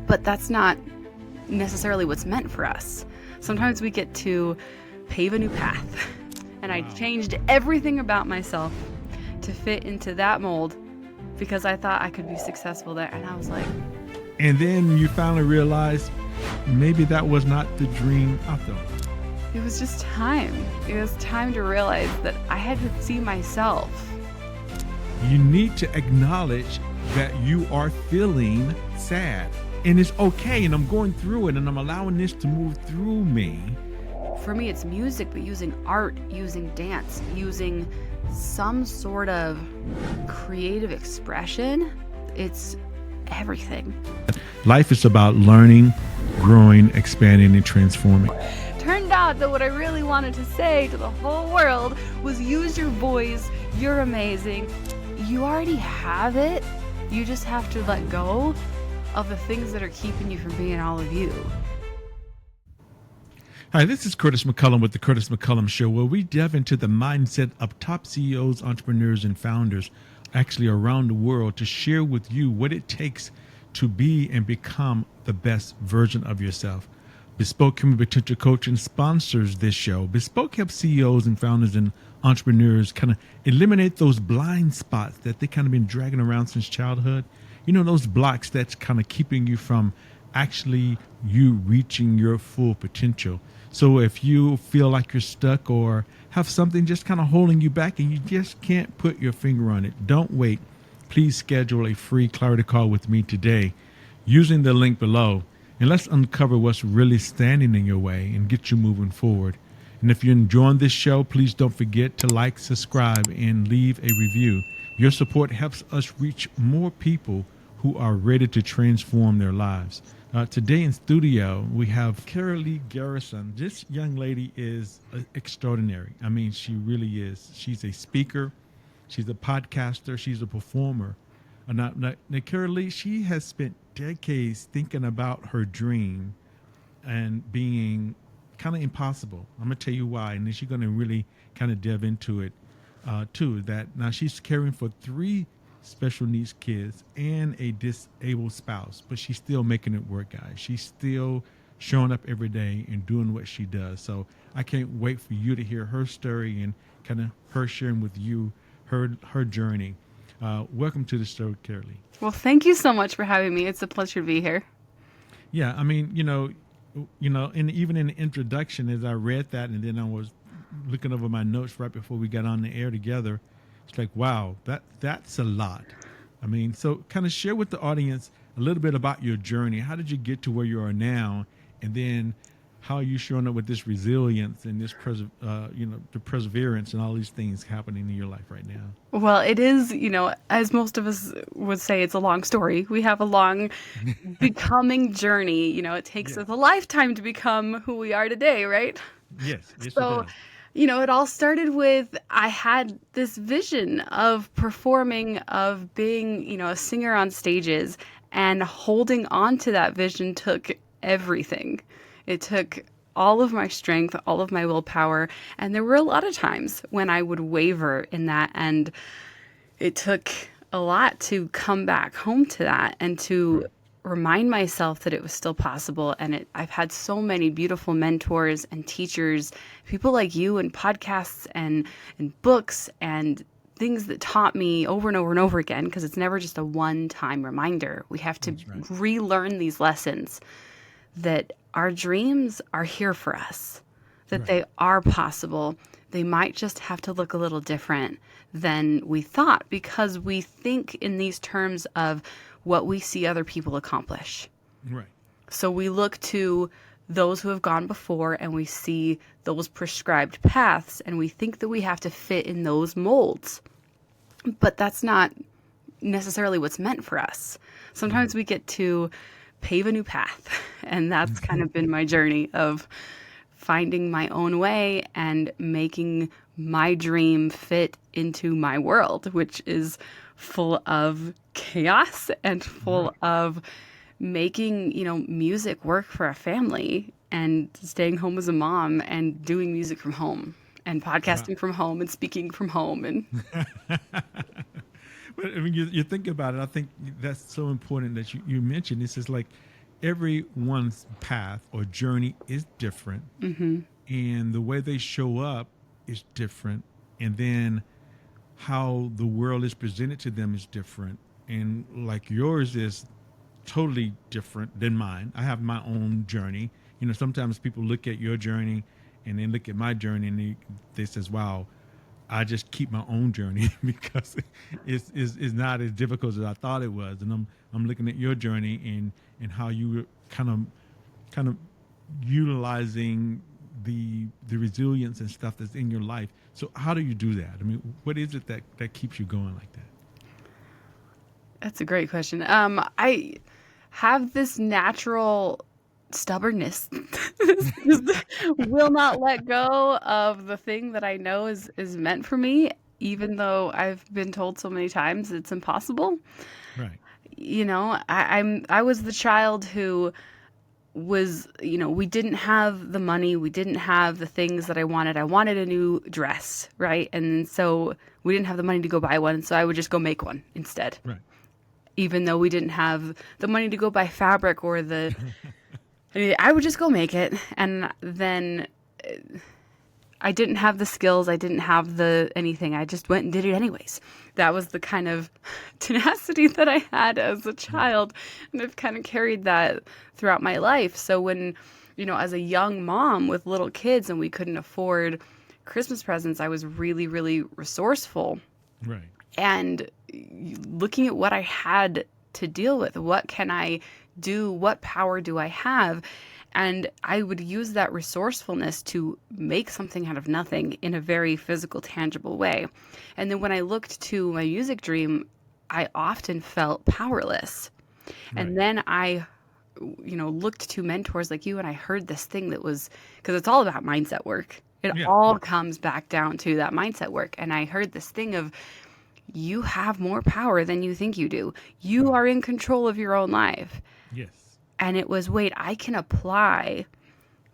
but that's not necessarily what's meant for us. Sometimes we get to pave a new path. And I changed everything about myself to fit into that mold because I thought I could be successful there. And I was like... And then you finally realized maybe that was not the dream after all. It was just time. It was time to realize that I had to see myself. You need to acknowledge that you are feeling sad. And it's okay. And I'm going through it and I'm allowing this to move through me. For me, it's music, but using art, using dance, using some sort of creative expression. It's everything. Life is about learning, growing, expanding, and transforming. Turned out that what I really wanted to say to the whole world was use your voice. You're amazing. You already have it. You just have to let go of the things that are keeping you from being all of you. Hi, this is Curtis McCullum with the Curtis McCullum Show, where we delve into the mindset of top CEOs, entrepreneurs, and founders actually around the world to share with you what it takes to be and become the best version of yourself. Bespoke Human Potential Coaching sponsors this show. Bespoke helps CEOs and founders and entrepreneurs kind of eliminate those blind spots that they kind of been dragging around since childhood. You know, those blocks that's kind of keeping you from actually you reaching your full potential. So if you feel like you're stuck or have something just kind of holding you back and you just can't put your finger on it, don't wait. Please schedule a free clarity call with me today using the link below. And let's uncover what's really standing in your way and get you moving forward. And if you're enjoying this show, please don't forget to like, subscribe, and leave a review. Your support helps us reach more people who are ready to transform their lives. Today in studio, we have Karaleigh Garrison. This young lady is extraordinary. I mean, she really is. She's a speaker. She's a podcaster. She's a performer. Now, Karaleigh, she has spent decades thinking about her dream and being kind of impossible. I'm going to tell you why, and then she's going to really kind of delve into it too. That now she's caring for 3 special needs kids and a disabled spouse, but she's still making it work, guys. She's still showing up every day and doing what she does. So I can't wait for you to hear her story and kind of her sharing with you her journey. Welcome to the show, Karaleigh. Well, thank you so much for having me. It's a pleasure to be here. Yeah, I mean, and even in the introduction, as I read that, and then I was looking over my notes right before we got on the air together, it's like, wow, that's a lot. I mean, so kind of share with the audience a little bit about your journey. How did you get to where you are now? And then how are you showing up with this resilience and this, the perseverance and all these things happening in your life right now? Well, it is, as most of us would say, it's a long story. We have a long becoming journey. It takes us a lifetime to become who we are today, right? Yes. So, it does. It all started with, I had this vision of performing, of being, a singer on stages, and holding on to that vision took everything. It took all of my strength, all of my willpower, and there were a lot of times when I would waver in that, and it took a lot to come back home to that and to remind myself that it was still possible. And I've had so many beautiful mentors and teachers, people like you, and podcasts and books and things that taught me over and over and over again, because it's never just a one-time reminder. We have to relearn these lessons that our dreams are here for us, that they are possible. They might just have to look a little different than we thought, because we think in these terms of what we see other people accomplish. Right. So we look to those who have gone before and we see those prescribed paths and we think that we have to fit in those molds. But that's not necessarily what's meant for us. Sometimes we get to pave a new path, and that's kind of been my journey of finding my own way and making my dream fit into my world, which is full of chaos and full of making, music work for a family and staying home as a mom and doing music from home and podcasting from home and speaking from home. And But I mean, you think about it. I think that's so important that you mentioned. This is like, everyone's path or journey is different, and the way they show up is different, and then how the world is presented to them is different, and like yours is totally different than mine. I have my own journey. Sometimes people look at your journey and then look at my journey, and they says, "Wow, I just keep my own journey because it's not as difficult as I thought it was." And I'm looking at your journey and how you were kind of utilizing the resilience and stuff that's in your life. So how do you do that? I mean, what is it that keeps you going like that? That's a great question. I have this natural stubbornness. Just will not let go of the thing that I know is meant for me, even though I've been told so many times it's impossible. Right. I was the child who was, we didn't have the money, we didn't have the things that I wanted. I wanted a new dress, right? And so we didn't have the money to go buy one, so I would just go make one instead. Right. Even though we didn't have the money to go buy fabric or I would just go make it. And then I didn't have the skills. I didn't have anything. I just went and did it anyways. That was the kind of tenacity that I had as a child. And I've kind of carried that throughout my life. So when, as a young mom with little kids and we couldn't afford Christmas presents, I was really, really resourceful. Right. And looking at what I had to deal with, what can I do? What power do I have? And I would use that resourcefulness to make something out of nothing in a very physical, tangible way. And then when I looked to my music dream, I often felt powerless. Right. And then I, looked to mentors like you, and I heard this thing that was, because it's all about mindset work. It all comes back down to that mindset work. And I heard this thing of, you have more power than you think you do. You are in control of your own life. Yes. And it was, wait, I can apply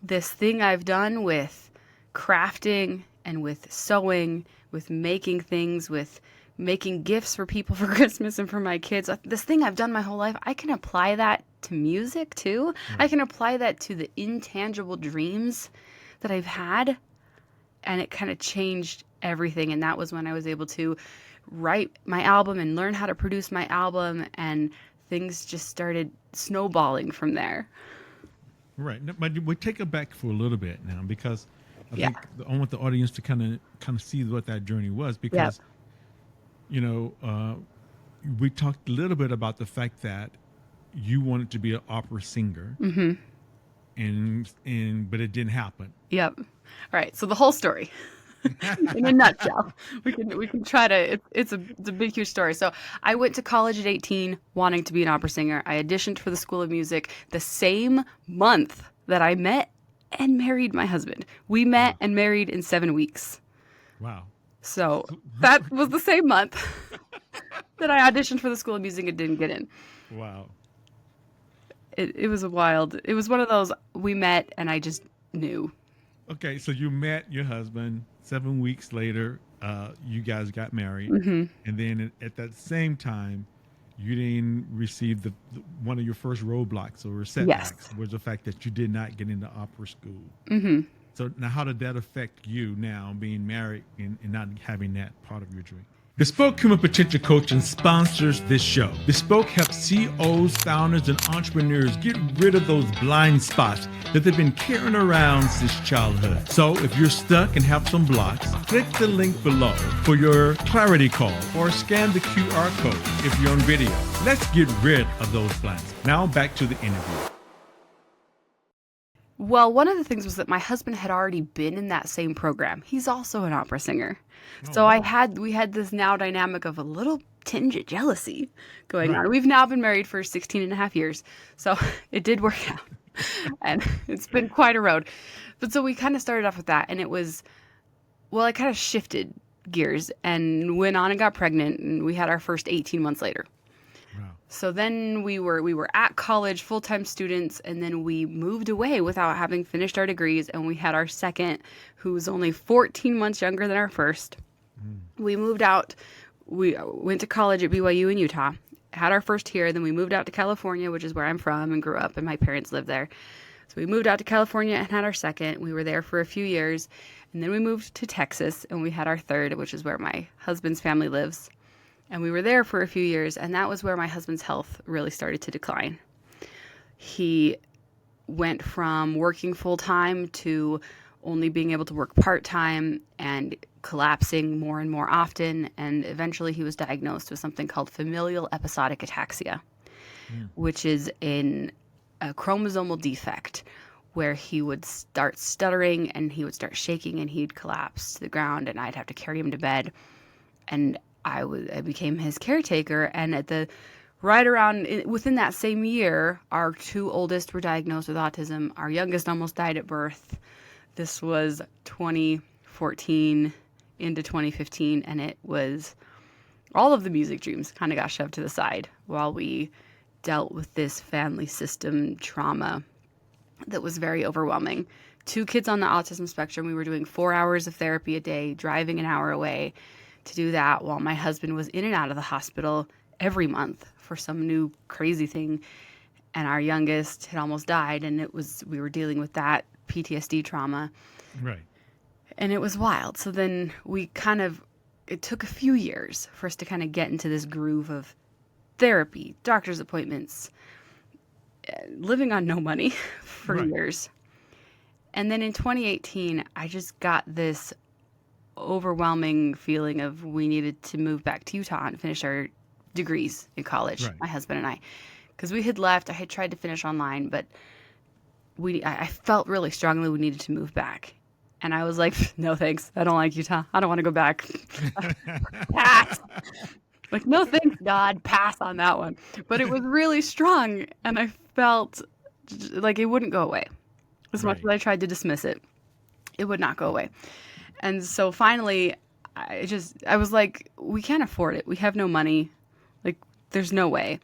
this thing I've done with crafting and with sewing, with making things, with making gifts for people for Christmas and for my kids. This thing I've done my whole life, I can apply that to music too. Right. I can apply that to the intangible dreams that I've had. And it kind of changed everything. And that was when I was able to write my album and learn how to produce my album, and things just started snowballing from there. Right. But we take it back for a little bit now, because I think I want the audience to kind of see what that journey was, because we talked a little bit about the fact that you wanted to be an opera singer, but it didn't happen. Yep. All right. So the whole story. In a nutshell, we can try to. It's a big, huge story. So I went to college at 18, wanting to be an opera singer. I auditioned for the School of Music the same month that I met and married my husband. We met and married in 7 weeks. Wow. So that was the same month that I auditioned for the School of Music and didn't get in. Wow. It was it was one of those, we met and I just knew. Okay, so you met your husband. 7 weeks later, you guys got married, and then at that same time, you didn't receive one of your first roadblocks or setbacks was the fact that you did not get into opera school. So now, how did that affect you now, being married and not having that part of your dream? Bespoke Human Potential Coaching sponsors this show. Bespoke helps CEOs, founders, and entrepreneurs get rid of those blind spots that they've been carrying around since childhood. So if you're stuck and have some blocks, click the link below for your clarity call or scan the QR code if you're on video. Let's get rid of those blind spots. Now back to the interview. Well, one of the things was that my husband had already been in that same program. He's also an opera singer. So we had this now dynamic of a little tinge of jealousy going on. We've now been married for 16 and a half years. So it did work out. And it's been quite a road. But so we kind of started off with that. And it was, I kind of shifted gears and went on and got pregnant. And we had our first 18 months later. Wow. So then we were at college, full-time students, and then we moved away without having finished our degrees, and we had our second, who was only 14 months younger than our first. We moved out. We went to college at BYU in Utah, had our first here, then we moved out to California, which is where I'm from and grew up, and my parents lived there. So we moved out to California and had our second. We were there for a few years, and then we moved to Texas and we had our third, which is where my husband's family lives. And we were there for a few years, and that was where my husband's health really started to decline. He went from working full time to only being able to work part time and collapsing more and more often. And eventually he was diagnosed with something called familial episodic ataxia, which is a chromosomal defect where he would start stuttering and he would start shaking and he'd collapse to the ground, and I'd have to carry him to bed. And I became his caretaker. And right around within that same year, our two oldest were diagnosed with autism. Our youngest almost died at birth. This was 2014 into 2015, and it was all of the music dreams kind of got shoved to the side while we dealt with this family system trauma that was very overwhelming. Two kids on the autism spectrum. We were doing 4 hours of therapy a day, driving an hour away to do that while my husband was in and out of the hospital every month for some new crazy thing. And our youngest had almost died, and we were dealing with that PTSD trauma. Right. And it was wild. So then it took a few years for us to kind of get into this groove of therapy, doctor's appointments, living on no money for years. And then in 2018, I just got this overwhelming feeling of we needed to move back to Utah and finish our degrees in college, my husband and I. Because we had left. I had tried to finish online, but I felt really strongly we needed to move back. And I was like, no, thanks. I don't like Utah. I don't want to go back. Pass. Like, no, thanks, God. Pass on that one. But it was really strong. And I felt like it wouldn't go away. As much as I tried to dismiss it, it would not go away. And so finally, I was like, we can't afford it. We have no money. Like, there's no way.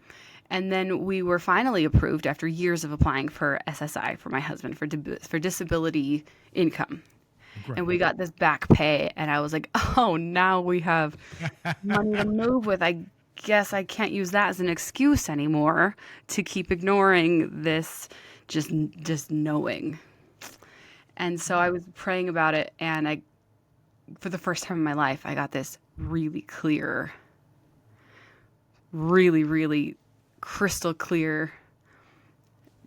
And then we were finally approved after years of applying for SSI for my husband for disability income. Right. And we got this back pay, and I was like, oh, now we have money to move with. I guess I can't use that as an excuse anymore to keep ignoring this just knowing. And so I was praying about it, and for the first time in my life, I got this really clear, really, really crystal clear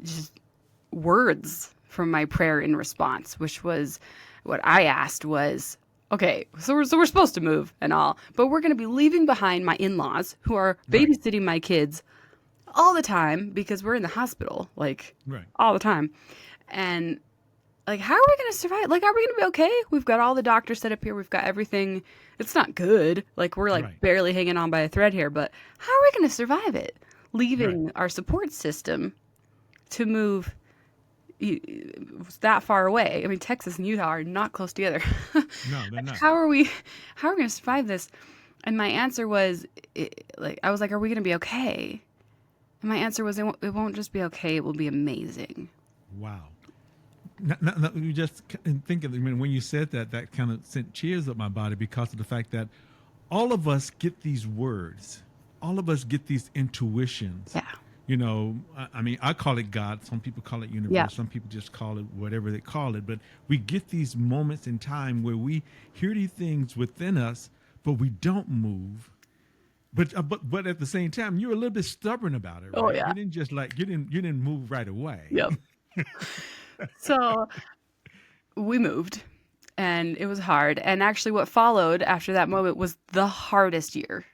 just words from my prayer in response, which was what I asked was, okay, so we're supposed to move and all, but we're going to be leaving behind my in-laws who are babysitting my kids all the time because we're in the hospital, like all the time. And like, how are we going to survive? Like, are we going to be okay? We've got all the doctors set up here. We've got everything. It's not good. Like, we're like barely hanging on by a thread here, but how are we going to survive it? Leaving our support system to move that far away. I mean, Texas and Utah are not close together. No, they're not. How are we going to survive this? And my answer was, I was like, are we going to be okay? And my answer was, it won't just be okay. It will be amazing. Wow. No, you just think of it. I mean, when you said that kind of sent chills up my body because of the fact that all of us get these words. All of us get these intuitions. Yeah. You know, I mean, I call it God. Some people call it universe. Yeah. Some people just call it whatever they call it. But we get these moments in time where we hear these things within us, but we don't move. But at the same time, you're a little bit stubborn about it, right? Oh, yeah. You didn't just you didn't move right away. Yep. So we moved, and it was hard. And actually, what followed after that moment was the hardest year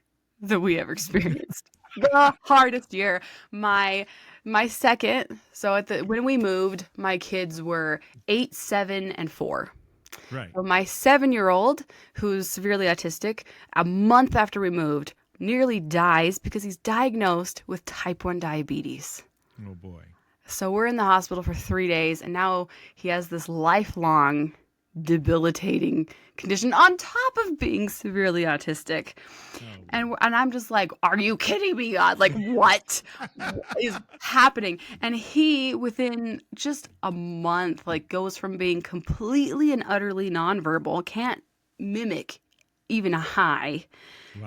that we ever experienced. The hardest year. My second. So when we moved, my kids were 8, 7, and 4. Right. So my 7-year-old, who's severely autistic, a month after we moved, nearly dies because he's diagnosed with type 1 diabetes. Oh boy. So we're in the hospital for 3 days, and now he has this lifelong debilitating condition on top of being severely autistic. And I'm just like, are you kidding me, God? Like, what is happening? And he, within just a month, like, goes from being completely and utterly nonverbal, can't mimic even a hi,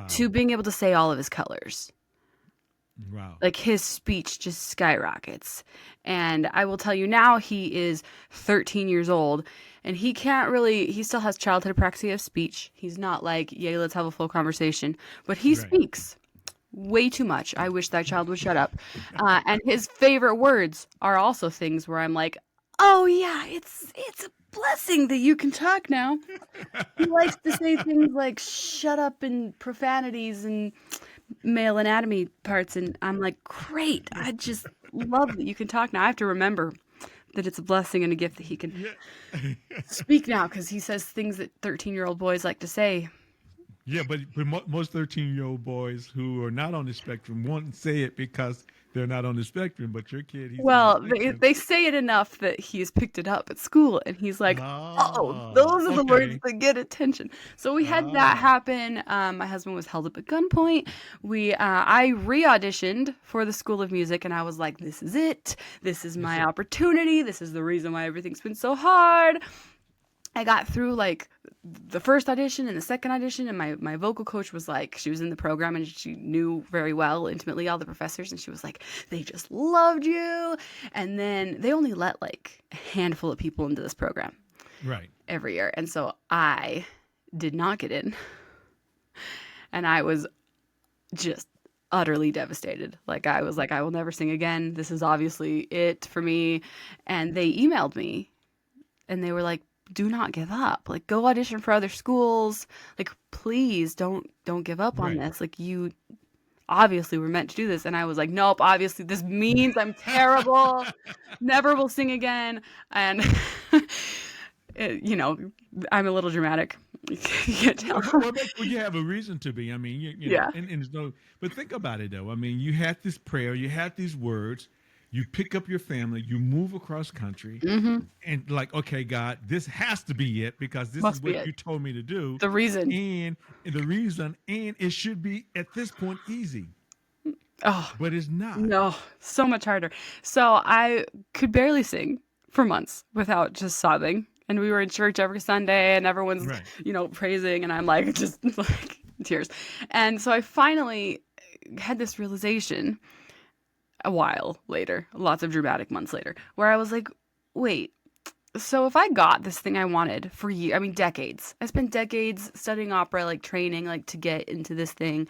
to being able to say all of his colors. Wow. Like his speech just skyrockets. And I will tell you now, he is 13 years old and he still has childhood apraxia of speech. He's not like, yay, let's have a full conversation, but he Right. speaks way too much. I wish that child would shut up. And his favorite words are also things where I'm like, oh yeah, it's a blessing that you can talk now. He likes to say things like shut up and profanities and male anatomy parts, and I'm like, great. I just love that you can talk now. I have to remember that it's a blessing and a gift that he can Yeah. speak now because he says things that 13-year-old boys like to say. Yeah, but most 13-year-old boys who are not on the spectrum won't say it because they're not on the spectrum. But your kid, he's on the Well, spectrum. they say it enough that he's picked it up at school, and he's like, "Oh, Oh, those are the words okay. that get attention." So we had that Ah, happen. My husband was held up at gunpoint. I re-auditioned for the School of Music, and I was like, "This is it. This is yes, my sir. opportunity. This is the reason why everything's been so hard." I got through like the first audition and the second audition, and my vocal coach was like, she was in the program and she knew very well, intimately, all the professors, and she was like, they just loved you. And then they only let like a handful of people into this program Right. every year. And so I did not get in, and I was just utterly devastated. Like I was like, I will never sing again. This is obviously it for me. And they emailed me and they were like, do not give up, like go audition for other schools, like please don't give up on Right. this, like you obviously were meant to do this. And I was like, nope, obviously this means I'm terrible, never will sing again. And I'm a little dramatic. You can't tell. Well, you have a reason to be. I mean, Yeah. and there's no. But think about it though. I mean, you had this prayer, you had these words, you pick up your family, you move across country, Mm-hmm. and like, okay, God, this has to be it because this is Must be what it. you told me to do, The reason. and the reason, and it should be at this point easy, Oh, but it's not. no, so much harder. So I could barely sing for months without just sobbing. And we were in church every Sunday and everyone's, Right. praising and I'm like just like tears. And so I finally had this realization a while later, lots of dramatic months later, where I was like, wait, so if I got this thing I wanted for years, I mean decades. I spent decades studying opera, like training like to get into this thing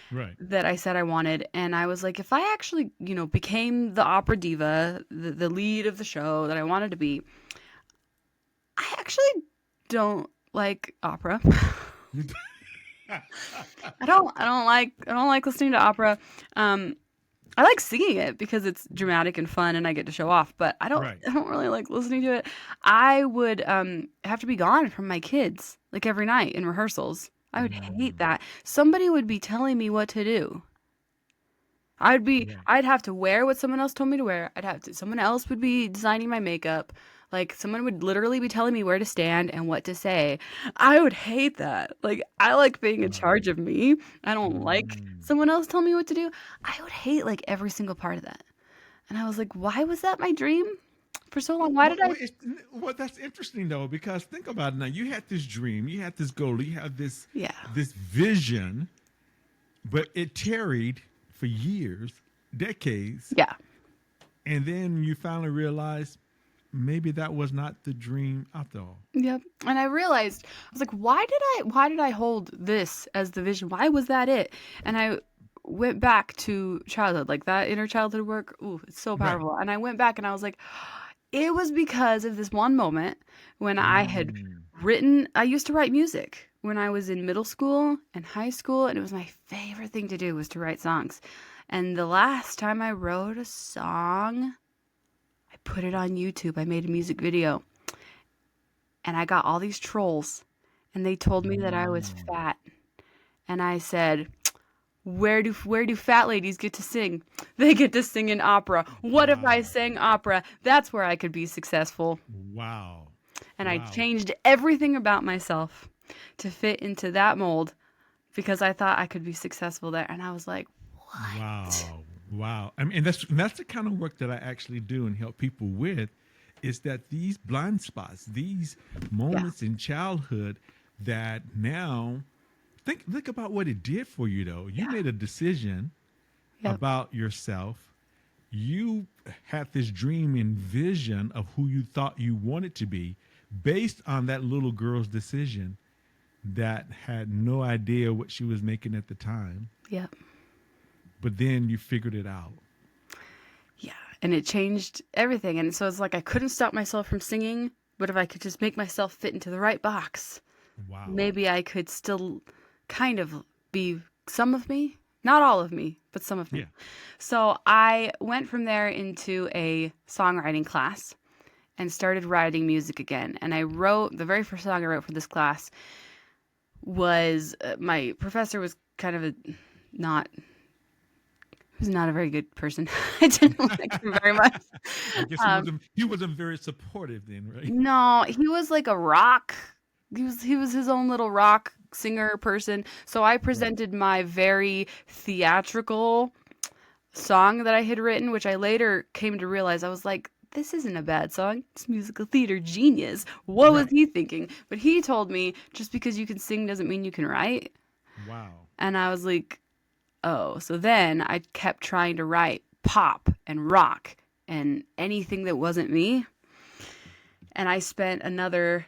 Right. that I said I wanted. And I was like, if I actually, became the opera diva, the lead of the show that I wanted to be, I actually don't like opera. I don't like listening to opera. Um, I like singing it because it's dramatic and fun and I get to show off, but I don't Right. I don't really like listening to it. I would have to be gone from my kids like every night in rehearsals. I would hate Mm, that. Somebody would be telling me what to do. right. I'd have to wear what someone else told me to wear. Someone else would be designing my makeup. Like someone would literally be telling me where to stand and what to say. I would hate that. Like I like being in Wow. charge of me. I don't like Mm. someone else tell me what to do. I would hate like every single part of that. And I was like, why was that my dream for so long? Why did I? That's interesting though, because think about it now. You had this dream, you had this goal, you had Yeah. this vision, but it tarried for years, decades, Yeah. and then you finally realized maybe that was not the dream after all. Yep. And I realized I was like, why did I hold this as the vision? Why was that it? And I went back to childhood, like that inner childhood work. Ooh, it's so Right. powerful. And I went back and I was like, it was because of this one moment when I had Mm. I used to write music when I was in middle school and high school, and it was my favorite thing to do was to write songs. And the last time I wrote a song, I put it on YouTube. I made a music video and I got all these trolls and they told me that I was Mm. fat. And I said, where do fat ladies get to sing? They get to sing in opera. What if I Wow. sang opera? That's where I could be successful. Wow. And I Wow. changed everything about myself to fit into that mold because I thought I could be successful there. And I was like, what? Wow. Wow. I mean, and that's the kind of work that I actually do and help people with is that these blind spots, these Yeah. moments in childhood that now think about what it did for you though. You Yeah. made a decision Yep. about yourself. You had this dream and vision of who you thought you wanted to be based on that little girl's decision that had no idea what she was making at the time. Yep. But then you figured it out. Yeah. And it changed everything. And so it's like I couldn't stop myself from singing, but if I could just make myself fit into the right box, Wow. maybe I could still kind of be some of me. Not all of me, but some of me. Yeah. So I went from there into a songwriting class and started writing music again. And I wrote, the very first song I wrote for this class was, my professor was kind of not, he was not a very good person. I didn't like him very much. I guess he wasn't very supportive then, right? No, he was like a rock. He was his own little rock singer person. So I Right. presented my very theatrical song that I had written, which I later came to realize I was like, this isn't a bad song. It's musical theater genius. What was Right. he thinking? But he told me just because you can sing doesn't mean you can write. Wow. And I was like, oh. So then I kept trying to write pop and rock and anything that wasn't me. And I spent another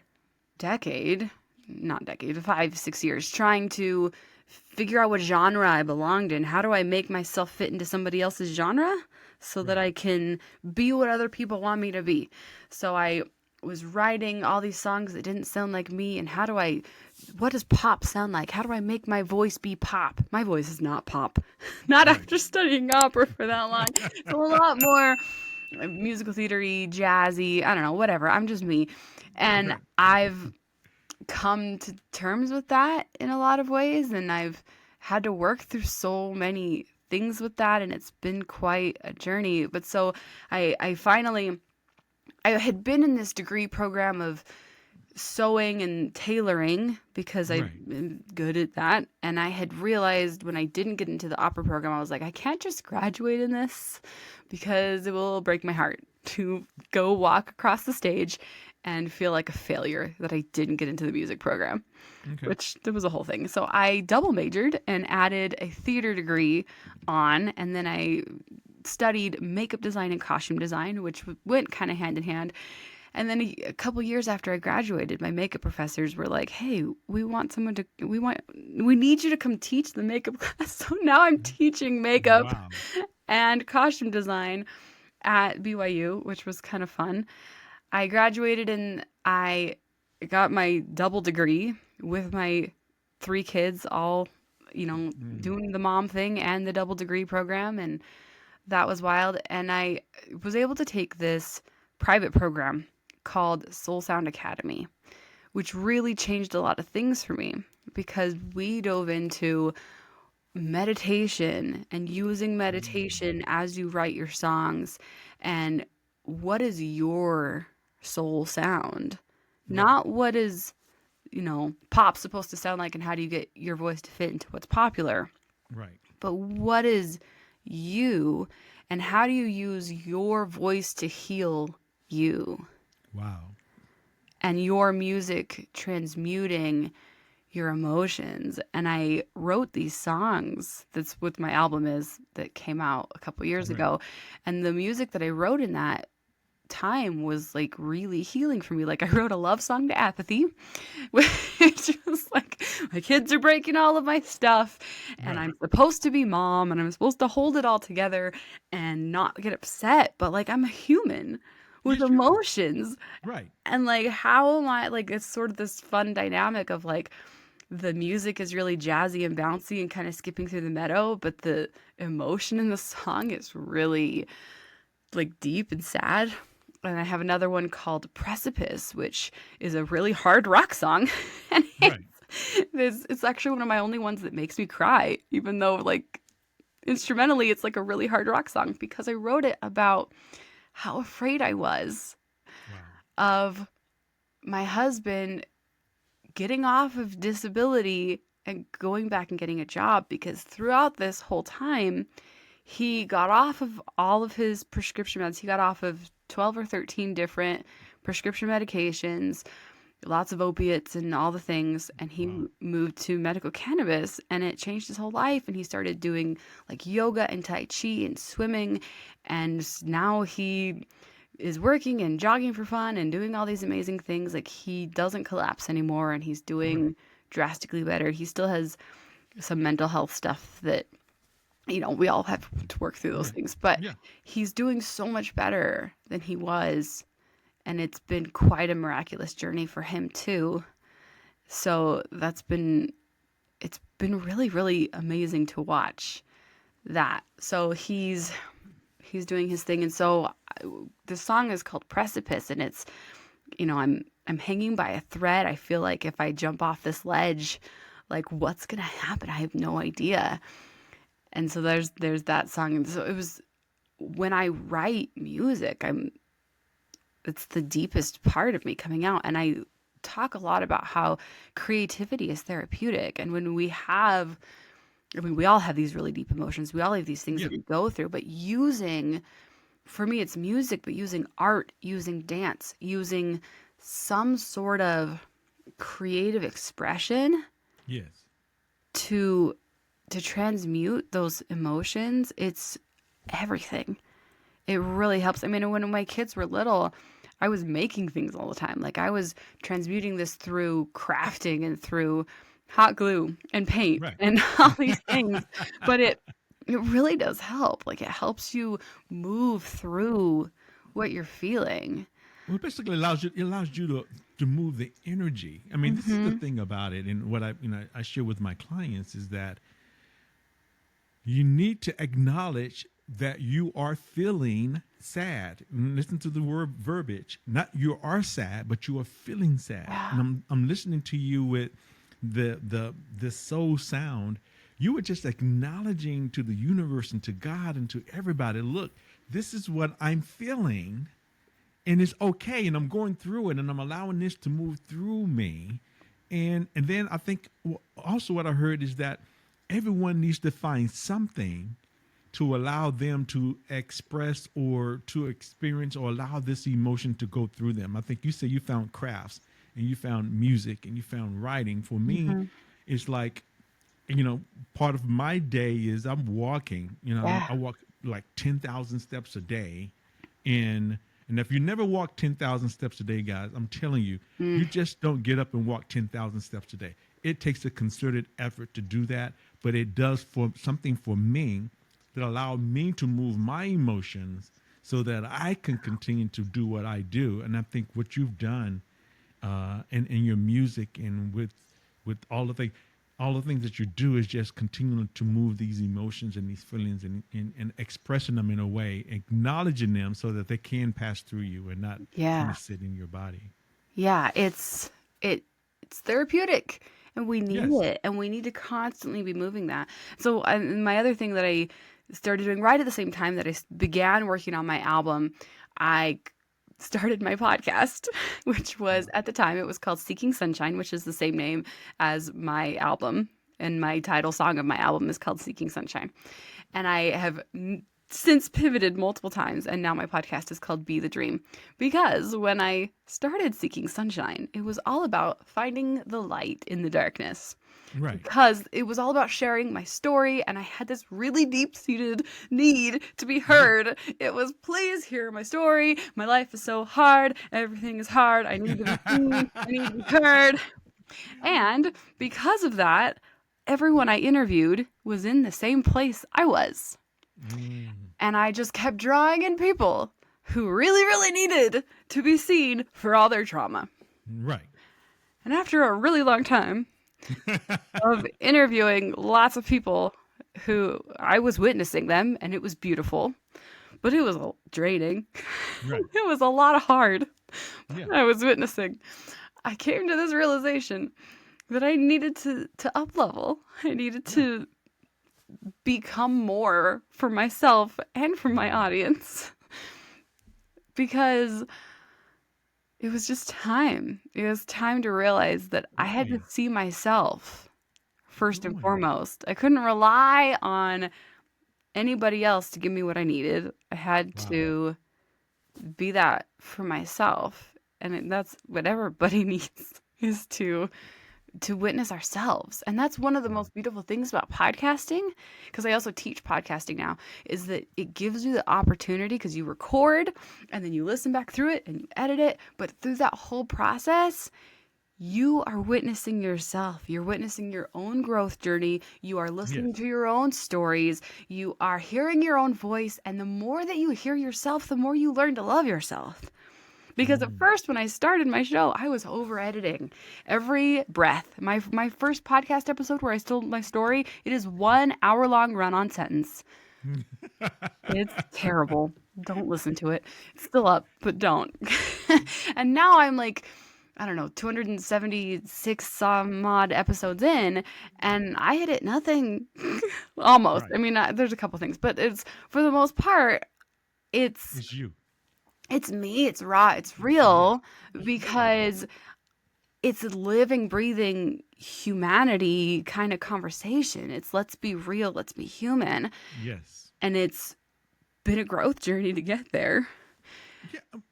decade, not decade, 5, 6 years trying to figure out what genre I belonged in. How do I make myself fit into somebody else's genre so that Right. I can be what other people want me to be? So I was writing all these songs that didn't sound like me. And what does pop sound like? How do I make my voice be pop? My voice is not pop. Not Right. after studying opera for that long. It's a lot more musical theater-y, jazzy, I don't know, whatever. I'm just me. And Right. I've come to terms with that in a lot of ways, and I've had to work through so many things with that, and it's been quite a journey. But so I finally, I had been in this degree program of sewing and tailoring because Right. I'm good at that. And I had realized when I didn't get into the opera program, I was like, I can't just graduate in this because it will break my heart to go walk across the stage and feel like a failure that I didn't get into the music program, Okay. which there was a whole thing. So I double majored and added a theater degree on, and then I studied makeup design and costume design, which went kind of hand in hand. And then a couple years after I graduated, my makeup professors were like, "Hey, we need you to come teach the makeup class." So now I'm teaching makeup Wow. and costume design at BYU, which was kind of fun. I graduated and I got my double degree with my 3 kids, all, doing the mom thing and the double degree program. And that was wild. And I was able to take this private program called Soul Sound Academy, which really changed a lot of things for me because we dove into meditation and using meditation as you write your songs and what is your soul sound, Right. not what is, pop supposed to sound like and how do you get your voice to fit into what's popular, Right. but what is you and how do you use your voice to heal you Wow. and your music transmuting your emotions. And I wrote these songs. That's what my album is that came out a couple years Right. ago. And the music that I wrote in that time was like really healing for me. Like I wrote a love song to apathy, which was like my kids are breaking all of my stuff and Right. I'm supposed to be mom and I'm supposed to hold it all together and not get upset, but like I'm a human with Yes, you are. emotions. Right. And like how am I, like it's sort of this fun dynamic of like the music is really jazzy and bouncy and kind of skipping through the meadow, but the emotion in the song is really like deep and sad. And I have another one called Precipice, which is a really hard rock song. And Right. it's actually one of my only ones that makes me cry, even though like instrumentally it's like a really hard rock song because I wrote it about how afraid I was Wow. of my husband getting off of disability and going back and getting a job because throughout this whole time, he got off of all of his prescription meds. He got off of 12 or 13 different prescription medications. lots of opiates and all the things, and he Wow. moved to medical cannabis, and it changed his whole life. And he started doing like yoga and tai chi and swimming, and now he is working and jogging for fun and doing all these amazing things. Like, he doesn't collapse anymore, and he's Right. doing drastically better. He still has some mental health stuff that, we all have to work through those Yeah. things, but Yeah. he's doing so much better than he was. And it's been quite a miraculous journey for him too. So it's been really, really amazing to watch that. So he's doing his thing. And so the song is called Precipice, and it's, I'm hanging by a thread. I feel like if I jump off this ledge, like, what's going to happen? I have no idea. And so there's that song. And so it was, when I write music, it's the deepest part of me coming out. And I talk a lot about how creativity is therapeutic. And when we all have these really deep emotions. We all have these things Yeah. that we go through, but for me, it's music, but using art, using dance, using some sort of creative expression Yes. to transmute those emotions, it's everything. It really helps. I mean, when my kids were little, I was making things all the time. Like, I was transmuting this through crafting and through hot glue and paint Right. and all these things. But it really does help. Like, it helps you move through what you're feeling. Well, it basically allows you to move the energy. I mean, this is the Mm-hmm. thing about it, and what I share with my clients is that you need to acknowledge that you are feeling sad. And listen to the word verbiage. Not you are sad, but you are feeling sad. Yeah. And I'm listening to you with the soul sound. You were just acknowledging to the universe and to God and to everybody, look, this is what I'm feeling, and it's okay, and I'm going through it, and I'm allowing this to move through me. And then I think also what I heard is that everyone needs to find something to allow them to express or to experience or allow this emotion to go through them. I think you said you found crafts and you found music and you found writing. For me, Mm-hmm. it's like, part of my day is I'm walking. Yeah. I walk like 10,000 steps a day, and if you never walk 10,000 steps a day, guys, I'm telling you, you Mm. just don't get up and walk 10,000 steps a day. It takes a concerted effort to do that, but it does for something for me that allow me to move my emotions so that I can continue to do what I do. And I think what you've done in your music and with all the things that you do is just continuing to move these emotions and these feelings and expressing them in a way, acknowledging them so that they can pass through you and not kind Yeah. of sit in your body. Yeah. It's therapeutic, and we need Yes. it, and we need to constantly be moving that. So, my other thing that I started doing right at the same time that I began working on my album, I started my podcast, which was, at the time, it was called Seeking Sunshine, which is the same name as my album. And my title song of my album is called Seeking Sunshine. And I have since pivoted multiple times, and now my podcast is called Be the Dream. Because when I started Seeking Sunshine, it was all about finding the light in the darkness, Right. because it was all about sharing my story, and I had this really deep-seated need to be heard. It was, please hear my story. My life is so hard. Everything is hard. I need to be seen. I need to be heard. And because of that, everyone I interviewed was in the same place I was. Mm, And I just kept drawing in people who really, really needed to be seen for all their trauma. right. And after a really long time of interviewing lots of people who I was witnessing them, and it was beautiful, but it was draining. Right. It was a lot of hard Yeah. I was witnessing. I came to this realization that I needed to up level. I needed Yeah. to become more for myself and for my Wow. audience, because it was just time. It was time to realize that I Oh had to yeah. see myself first and Oh yeah. foremost. I couldn't rely on anybody else to give me what I needed. I had Wow. to be that for myself. And that's what everybody needs, is to witness ourselves. And that's one of the most beautiful things about podcasting, because I also teach podcasting now, is that it gives you the opportunity, because you record and then you listen back through it and you edit it. But through that whole process, you are witnessing yourself. You're witnessing your own growth journey. You are Yes. listening to your own stories. You are hearing your own voice. And the more that you hear yourself, the more you learn to love yourself. Because at first, when I started my show, I was over editing every breath. My first podcast episode where I told my story, it is 1 hour long run on sentence. It's terrible. Don't listen to it. It's still up, but don't. And now I'm like, I don't know, 276 some odd episodes in, and I hit it nothing. Almost. Right. I mean, there's a couple things, but it's, for the most part, it's It's you. it's me, it's raw, it's real, because it's a living, breathing humanity kind of conversation. It's, let's be real, let's be human. Yes. And it's been a growth journey to get there.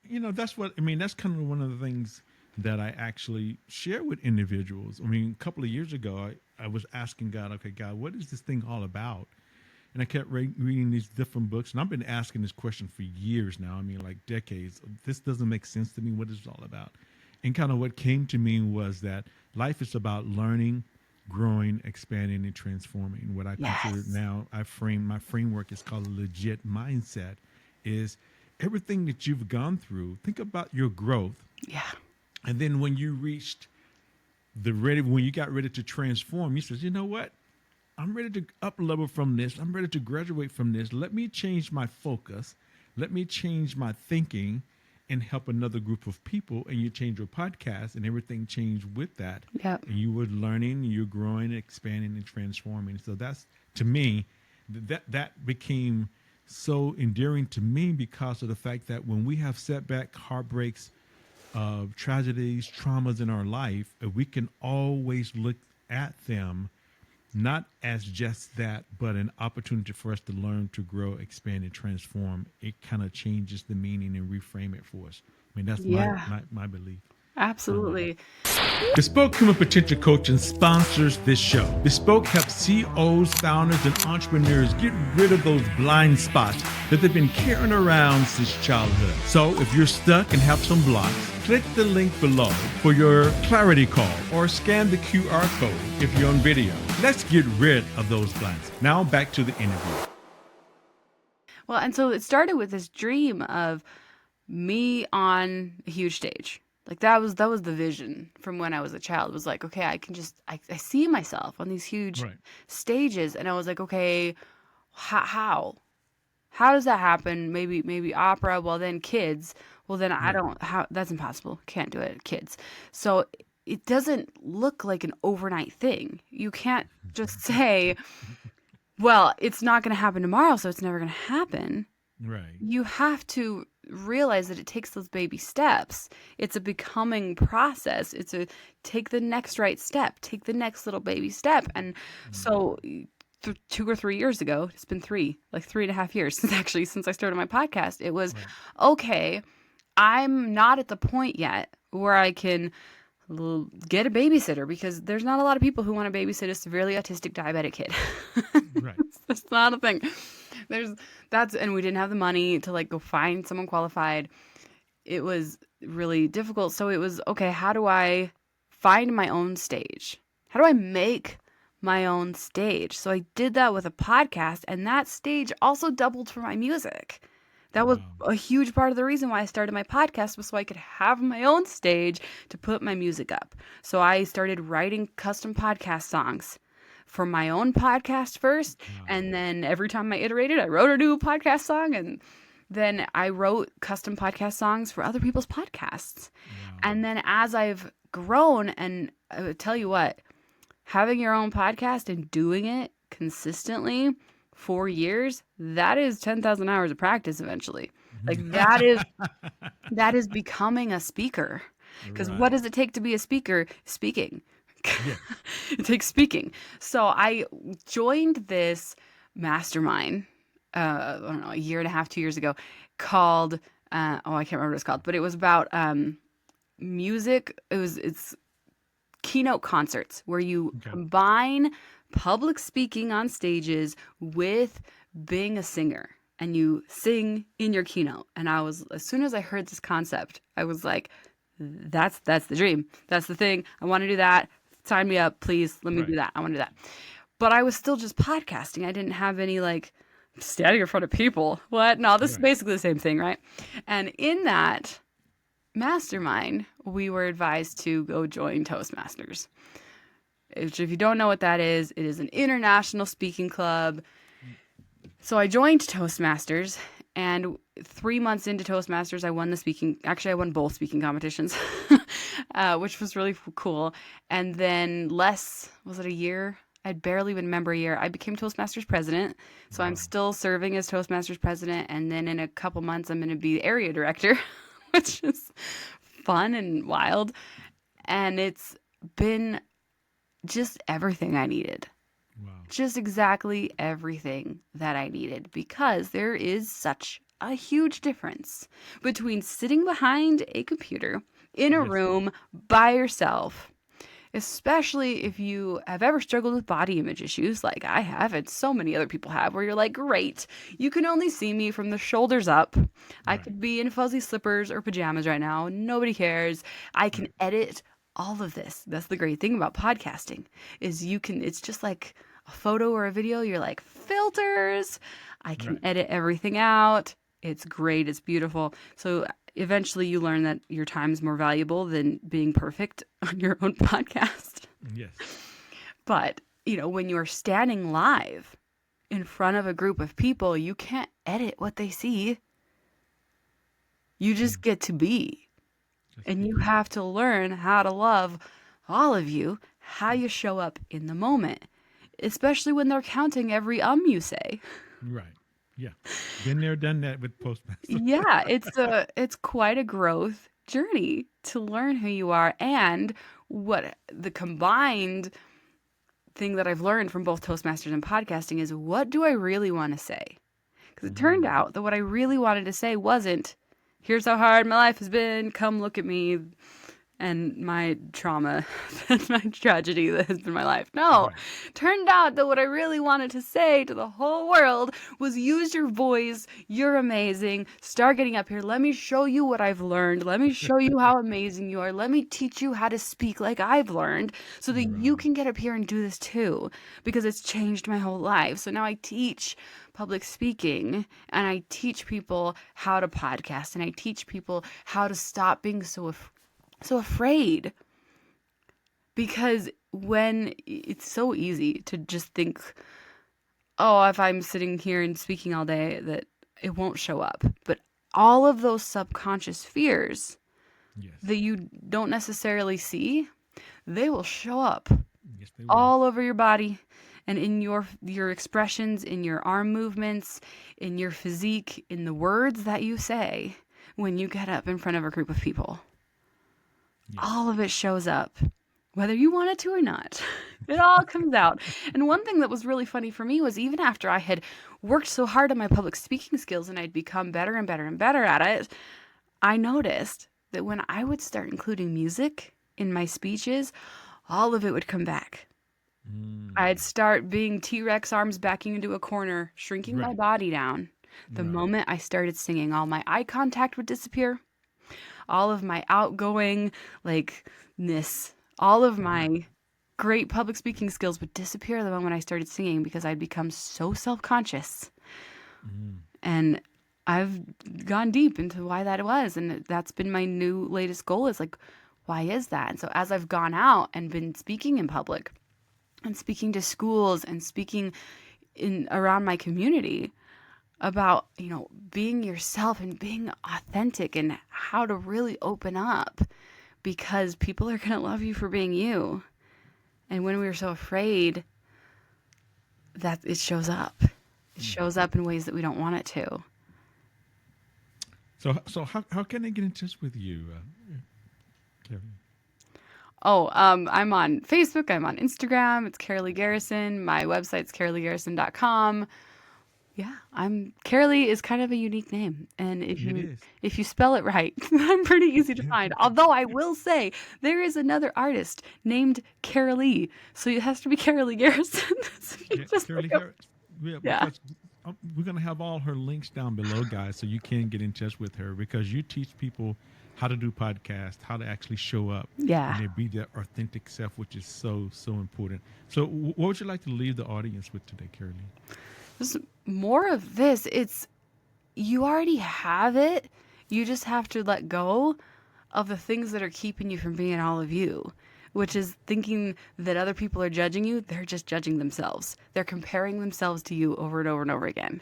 Yeah, that's what I mean. That's kind of one of the things that I actually share with individuals. I mean, a couple of years ago, I was asking God, okay, God, what is this thing all about? And I kept reading these different books, and I've been asking this question for years now. I mean, like decades. This doesn't make sense to me. What is it all about? And kind of what came to me was that life is about learning, growing, expanding, and transforming. What I consider Yes. now, my framework is called a legit mindset, is everything that you've gone through, think about your growth. Yeah. And then when you reached when you got ready to transform, you said, you know what? I'm ready to up level from this. I'm ready to graduate from this. Let me change my focus. Let me change my thinking and help another group of people. And you change your podcast, and everything changed with that. Yep. And you were learning, you're growing, expanding, and transforming. So that's, to me, that became so endearing to me because of the fact that when we have setback, heartbreaks, tragedies, traumas in our life, we can always look at them not as just that, but an opportunity for us to learn, to grow, expand, and transform. It kind of changes the meaning and reframe it for us. I mean, that's Yeah. my belief. Absolutely. Bespoke Human Potential Coaching sponsors this show. Bespoke helps CEOs, founders, and entrepreneurs get rid of those blind spots that they've been carrying around since childhood. So if you're stuck and have some blocks, click the link below for your clarity call or scan the QR code if you're on video. Let's get rid of those blinds. Now back to the interview. Well, and so it started with this dream of me on a huge stage. Like that was the vision from when I was a child. It was like, okay, I see myself on these huge Right. stages, and I was like, okay, how does that happen? Maybe opera. Well, then kids. Well, then I Right. don't. How, that's impossible. Can't do it. Kids. So it doesn't look like an overnight thing. You can't just say, well, it's not going to happen tomorrow, so it's never going to happen. Right. You have to realize that it takes those baby steps. It's a becoming process. It's a take the next right step, take the next little baby step. And so 2 or 3 years ago, it's been 3.5 years since I started my podcast. It was, Right. okay, I'm not at the point yet where I can get a babysitter, because there's not a lot of people who want to babysit a severely autistic diabetic kid. Right. That's not a thing. And we didn't have the money to like go find someone qualified. It was really difficult. So it was, okay, how do I find my own stage? How do I make my own stage? So I did that with a podcast, and that stage also doubled for my music. That was Wow. a huge part of the reason why I started my podcast, was so I could have my own stage to put my music up. So I started writing custom podcast songs for my own podcast first, and then every time I iterated, I wrote a new podcast song, and then I wrote custom podcast songs for other people's podcasts. Wow. And then as I've grown, and I would tell you what, having your own podcast and doing it consistently 4 years, that is 10,000 hours of practice eventually. Like that is becoming a speaker. Because what does it take to be a speaker? Speaking. Yeah. It takes speaking. So I joined this mastermind, I don't know, a year and a half, 2 years ago, called, I can't remember what it's called, but it was about music. It's keynote concerts where you Okay. combine public speaking on stages with being a singer and you sing in your keynote. And as soon as I heard this concept, I was like, that's the dream. That's the thing. I want to do that. Sign me up, please. Let me Right. do that. I want to do that. But I was still just podcasting. I didn't have any like standing in front of people. What? No, this is Right. basically the same thing, right? And in that mastermind, we were advised to go join Toastmasters. Which, if you don't know what that is, it is an international speaking club. So I joined Toastmasters, and 3 months into Toastmasters, I won the speaking. Actually, I won both speaking competitions, which was really cool. And then was it a year? I'd barely been a member a year. I became Toastmasters president. So I'm Wow. still serving as Toastmasters president. And then in a couple months, I'm going to be area director, which is fun and wild. And it's been just everything I needed. Wow. Just exactly everything that I needed, because there is such a huge difference between sitting behind a computer in a Yes. room by yourself, especially if you have ever struggled with body image issues like I have and so many other people have, where you're like, great, you can only see me from the shoulders up. I Right. could be in fuzzy slippers or pajamas right now. Nobody cares. I can Right. edit all of this. That's the great thing about podcasting, is it's just like a photo or a video. You're like, filters. I can Right. edit everything out. It's great. It's beautiful. So eventually you learn that your time is more valuable than being perfect on your own podcast. Yes. But, when you're standing live in front of a group of people, you can't edit what they see. You just get to be. Just And you be. have to learn how to love all of you, how you show up in the moment, especially when they're counting every you say. Right. Yeah. Been there, done that with Postmaster. Yeah, it's quite a growth journey to learn who you are, and what the combined thing that I've learned from both Toastmasters and podcasting is, what do I really want to say? Because it turned Mm. out that what I really wanted to say wasn't, here's how hard my life has been, come look at me, and my trauma and my tragedy that has been my life. No, Right. turned out that what I really wanted to say to the whole world was, use your voice. You're amazing. Start getting up here. Let me show you what I've learned. Let me show you how amazing you are. Let me teach you how to speak like I've learned, so that you Right. can get up here and do this too, because it's changed my whole life. So now I teach public speaking, and I teach people how to podcast, and I teach people how to stop being so afraid, because when it's so easy to just think, oh, if I'm sitting here and speaking all day, that it won't show up. But all of those subconscious fears Yes. that you don't necessarily see, they will show up Yes, they will. all over your body, and in your expressions, in your arm movements, in your physique, in the words that you say when you get up in front of a group of people. Yes. All of it shows up, whether you want it to or not. It all comes out. And one thing that was really funny for me was, even after I had worked so hard on my public speaking skills and I'd become better and better and better at it, I noticed that when I would start including music in my speeches, all of it would come back. I'd Mm. start being T-Rex, arms backing into a corner, shrinking my Right. body down. The Right. moment I started singing, all my eye contact would disappear. All of my outgoing, like, ness, all of Right. my great public speaking skills would disappear the moment I started singing, because I'd become so self-conscious. Mm. And I've gone deep into why that was, and that's been my new latest goal, is like, why is that? And so as I've gone out and been speaking in public and speaking to schools and speaking in around my community about, being yourself and being authentic and how to really open up, because people are going to love you for being you. And when we're so afraid, that it shows up. It shows up in ways that we don't want it to. So how can I get in touch with you, Kevin? Oh, I'm on Facebook. I'm on Instagram. It's Karaleigh Garrison. My website's karaleiggarrison.com. Yeah, I'm Karaleigh is kind of a unique name, and It is. if you spell it right, I'm pretty easy to find. Although I will say there is another artist named Karaleigh, so it has to be Karaleigh Garrison. So you Yeah, just Curly look up, Hair. Yeah, yeah, because we're gonna have all her links down below, guys, so you can get in touch with her because you teach people how to do podcasts, how to actually show up, and yeah. they be their authentic self, which is so important. So, what would you like to leave the audience with today, Curly? Just more of this. It's you already have it. You just have to let go of the things that are keeping you from being all of you, which is thinking that other people are judging you. They're just judging themselves. They're comparing themselves to you over and over and over again.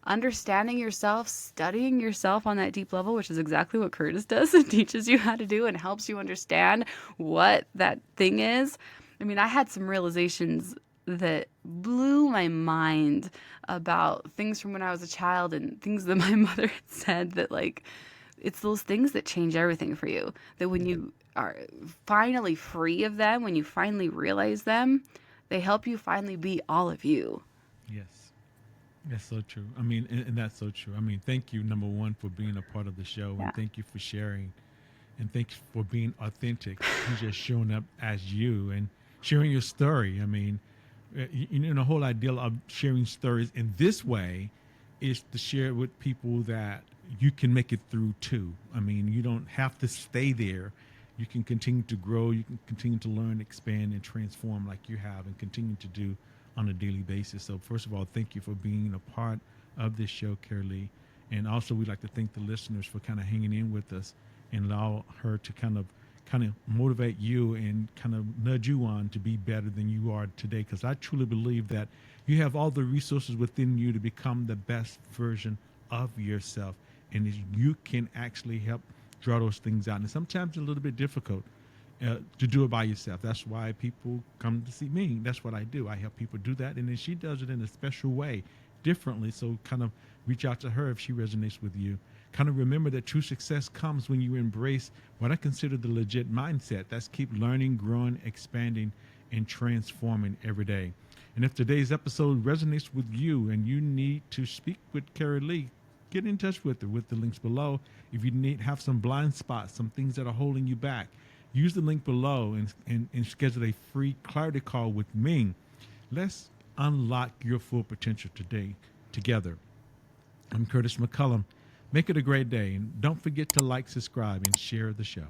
Understanding yourself, studying yourself on that deep level, which is exactly what Curtis does. It teaches you how to do and helps you understand what that thing is. I mean, I had some realizations that blew my mind about things from when I was a child and things that my mother had said that, like, it's those things that change everything for you. That when you are finally free of them, when you finally realize them, they help you finally be all of you. Yes. That's so true. I mean, and that's so true. I mean, thank you, number one, for being a part of the show, Yeah. and thank you for sharing, and thanks for being authentic and just showing up as you and sharing your story. I mean, you know, the whole idea of sharing stories in this way is to share with people that you can make it through too. I mean, you don't have to stay there. You can continue to grow. You can continue to learn, expand, and transform like you have and continue to do on a daily basis. So, first of all, thank you for being a part of this show, Karaleigh. And also, we'd like to thank the listeners for kind of hanging in with us and allow her to kind of motivate you and kind of nudge you on to be better than you are today, because I truly believe that you have all the resources within you to become the best version of yourself, and you can actually help draw those things out. And sometimes it's a little bit difficult to do it by yourself. That's why people come to see me. That's what I do. I help people do that, and then she does it in a special way, differently. So kind of reach out to her if she resonates with you. Kind of remember that true success comes when you embrace what I consider the legit mindset. That's keep learning, growing, expanding, and transforming every day. And if today's episode resonates with you and you need to speak with Karaleigh, get in touch with her with the links below. If you need have some blind spots, some things that are holding you back, use the link below and schedule a free clarity call with me. Let's unlock your full potential today together. I'm Curtis McCullum. Make it a great day. And don't forget to like, subscribe, and share the show.